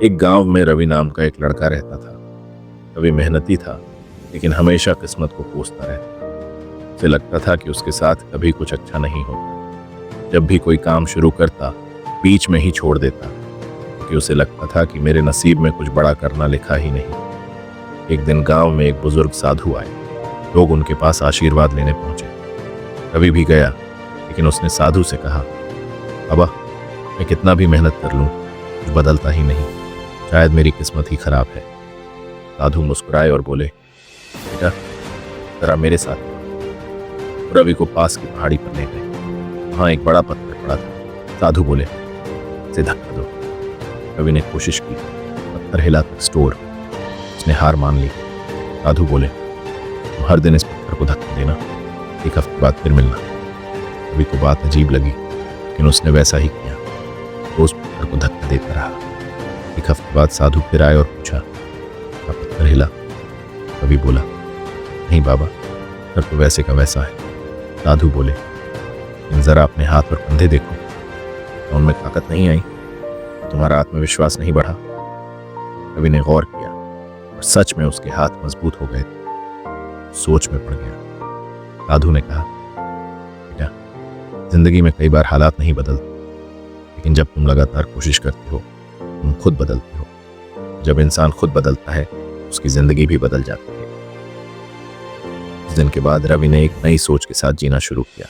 एक गांव में रवि नाम का एक लड़का रहता था। रवि मेहनती था, लेकिन हमेशा किस्मत को कोसता रहता। उसे लगता था कि उसके साथ कभी कुछ अच्छा नहीं होता। जब भी कोई काम शुरू करता, बीच में ही छोड़ देता, क्योंकि उसे लगता था कि मेरे नसीब में कुछ बड़ा करना लिखा ही नहीं। एक दिन गांव में एक बुजुर्ग साधु आए। लोग उनके पास आशीर्वाद लेने पहुंचे। रवि भी गया, लेकिन उसने साधु से कहा, बाबा, मैं कितना भी मेहनत कर लूं, कुछ बदलता ही नहीं। शायद मेरी किस्मत ही खराब है। साधु मुस्कुराए और बोले, बेटा, जरा मेरे साथ चलो। रवि को पास की पहाड़ी पर ले गए। वहां एक बड़ा पत्थर पड़ा था। साधु बोले, इसे धक्का दो। रवि ने कोशिश की, पत्थर हिला तक स्टोर। उसने हार मान ली। साधु बोले, तुम हर दिन इस पत्थर को धक्का देना, एक हफ्ते बाद फिर मिलना। रवि को बात अजीब लगी, लेकिन उसने वैसा ही किया। रोज पत्थर को धक्का देता रहा। एक हफ्ते बाद साधु फिर आए और पूछा, क्या पत्थर हिला? रवि बोला, नहीं बाबा, पत्थर तो वैसे का वैसा है। साधु बोले, लेकिन जरा अपने हाथ और कंधे देखो, तो उनमें ताकत नहीं आई? तुम्हारा आत्मविश्वास नहीं बढ़ा? रवि ने गौर किया और सच में उसके हाथ मजबूत हो गए थे। सोच में पड़ गया। साधु ने कहा, बेटा, जिंदगी में कई बार हालात नहीं बदलते, लेकिन जब तुम लगातार कोशिश करते हो, तुम खुद बदलते हो। जब इंसान खुद बदलता है, उसकी जिंदगी भी बदल जाती है। उस दिन के बाद रवि ने एक नई सोच के साथ जीना शुरू किया।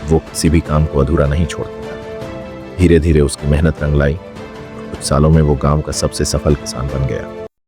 वो किसी भी काम को अधूरा नहीं छोड़ता था। धीरे धीरे उसकी मेहनत रंग लाई। कुछ सालों में वो गांव का सबसे सफल किसान बन गया।